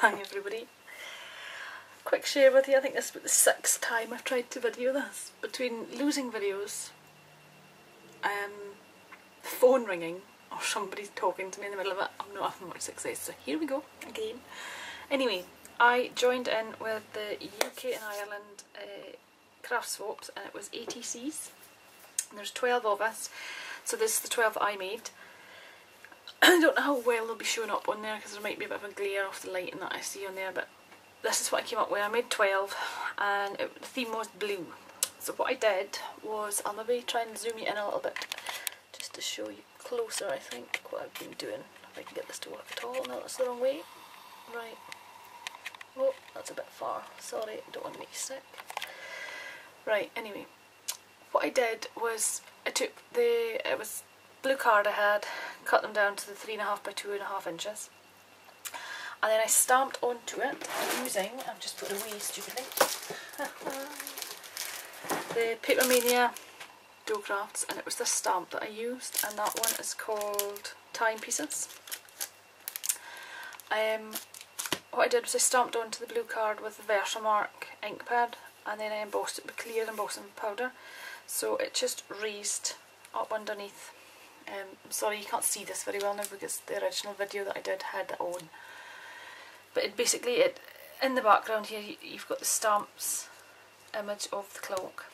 Hi everybody. Quick share with you, I think this is about the 6th time I've tried to video this. Between losing videos, phone ringing, or somebody talking to me in the middle of it, I'm not having much success, so here we go again. Anyway, I joined in with the UK&Ireland craft swaps, and it was ATCs. And there's 12 of us, so this is the 12 that I made. I don't know how well they'll be showing up on there because there might be a bit of a glare off the lighting that I see on there, but this is what I came up with. I made 12 and the theme was blue. So what I did was, I'll maybe try and zoom you in a little bit just to show you closer, I think, what I've been doing. If I can get this to work at all. No, that's the wrong way. Right. Oh, that's a bit far. Sorry, I don't want to make you sick. Right, anyway. What I did was, I took it was blue card I had, cut them down to the 3.5 by 2.5 inches, and then I stamped onto it using, I've just put it away stupidly, the Paper Mania dough crafts, and it was this stamp that I used, and that one is called Timepieces. What I did was I stamped onto the blue card with the Versamark ink pad, and then I embossed it with clear embossing powder, so it just raised up underneath. I'm sorry you can't see this very well now because the original video that I did had it on. But in the background here you've got the stamps image of the cloak.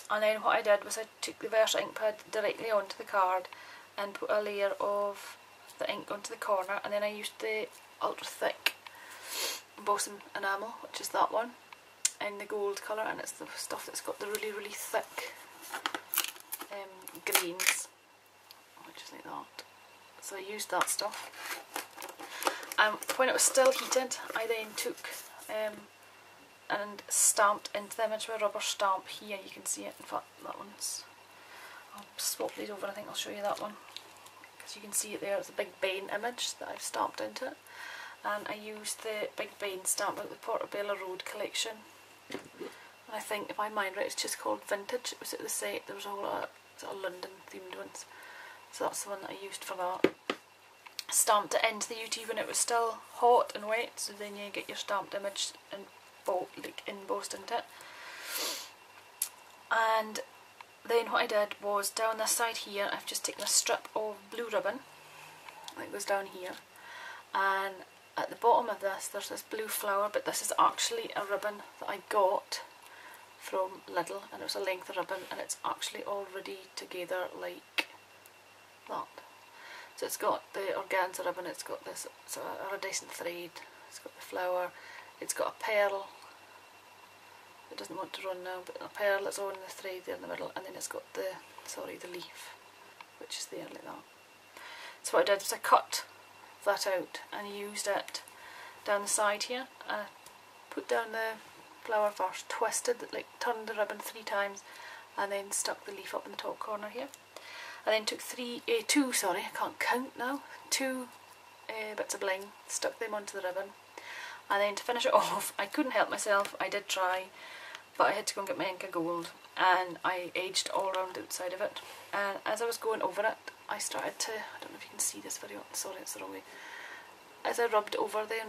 And then what I did was I took the Versa ink pad directly onto the card and put a layer of the ink onto the corner, and then I used the ultra thick embossing enamel, which is that one, in the gold colour, and it's the stuff that's got the really, really thick grains. Just like that. So I used that stuff. When it was still heated, I then took and stamped into the image with a rubber stamp here. You can see it. In fact, that one's. I'll swap these over. I think I'll show you that one because you can see it there. It's a Big Ben image that I've stamped into it, and I used the Big Ben stamp with the Portobello Road collection. And I think, if I mind right, it's just called Vintage. It was at the set. There was a whole lot of London themed ones. So that's the one that I used for that. Stamped it into the UT when it was still hot and wet, so then you get your stamped image and embossed into it. And then what I did was, down this side here, I've just taken a strip of blue ribbon that goes down here, and at the bottom of this there's this blue flower, but this is actually a ribbon that I got from Lidl, and it was a length of ribbon, and it's actually already together like that. So it's got the organza ribbon, it's got this iridescent thread, it's got the flower, it's got a pearl, it doesn't want to run now, but a pearl that's on the thread there in the middle, and then it's got the leaf, which is there like that. So what I did was I cut that out and used it down the side here, and I put down the flower first, twisted, turned the ribbon 3 times, and then stuck the leaf up in the top corner here. I then took two bits of bling, stuck them onto the ribbon, and then to finish it off, I couldn't help myself, I did try, but I had to go and get my Inca Gold, and I edged all around the outside of it, and as I was going over it, I started to, I don't know if you can see this very well, sorry it's the wrong way, as I rubbed over the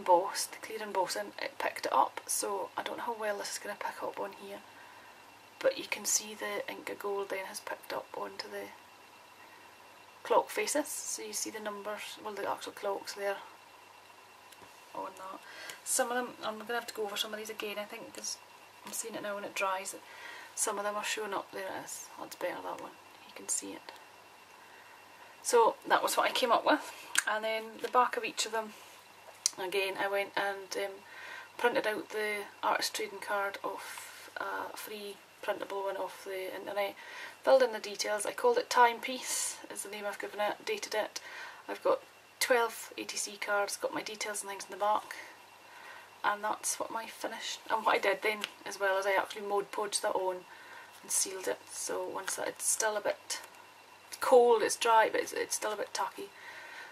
clear embossing, it picked it up, so I don't know how well this is going to pick up on here, but you can see the Inca Gold then has picked up onto the clock faces, so you see the numbers, well the actual clocks there on that. Some of them, I'm going to have to go over some of these again I think, because I'm seeing it now when it dries, some of them are showing up. There it is, that's better, that one, you can see it. So that was what I came up with, and then the back of each of them, again I went and printed out the artist trading card of a free printable one off the internet, filled in the details. I called it Timepiece is the name I've given it, dated it. I've got 12 ATC cards, got my details and things in the back, and that's what my finished. And what I did then as well is I actually Mod Podged that on and sealed it, so once that, it's still a bit cold, it's dry, but it's still a bit tacky,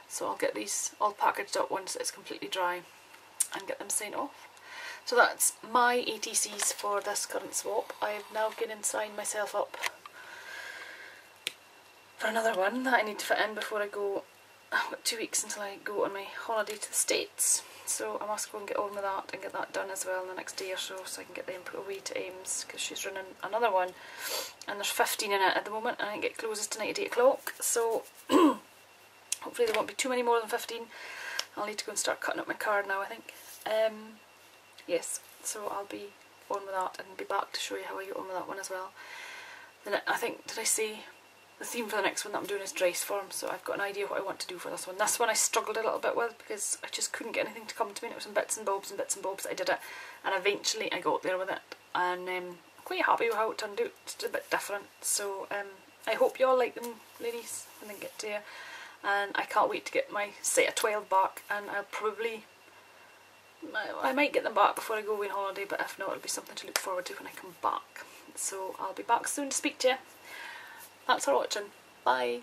so I'll get these all packaged up once it's completely dry and get them sent off. So that's my ATCs for this current swap. I've now gone and signed myself up for another one that I need to fit in before I go. I've got 2 weeks until I go on my holiday to the States. so I must go and get on with that and get that done as well in the next day or so I can get them put away to Ames, because she's running another one and there's 15 in it at the moment, and I think it closes tonight at 8 o'clock, so hopefully there won't be too many more than 15. I'll need to go and start cutting up my card now, I think. Yes, so I'll be on with that and be back to show you how I get on with that one as well. Then I think, did I say the theme for the next one that I'm doing is dress form, so I've got an idea what I want to do for this one. This one I struggled a little bit with because I just couldn't get anything to come to me, and it was in bits and bobs that I did it, and eventually I got there with it, and I'm quite happy with how it turned out. It's a bit different, so I hope you all like them, ladies, when they get to you, and I can't wait to get my set of 12 back, and I might get them back before I go away on holiday, but if not, it'll be something to look forward to when I come back. So I'll be back soon to speak to you. Thanks for watching. Bye.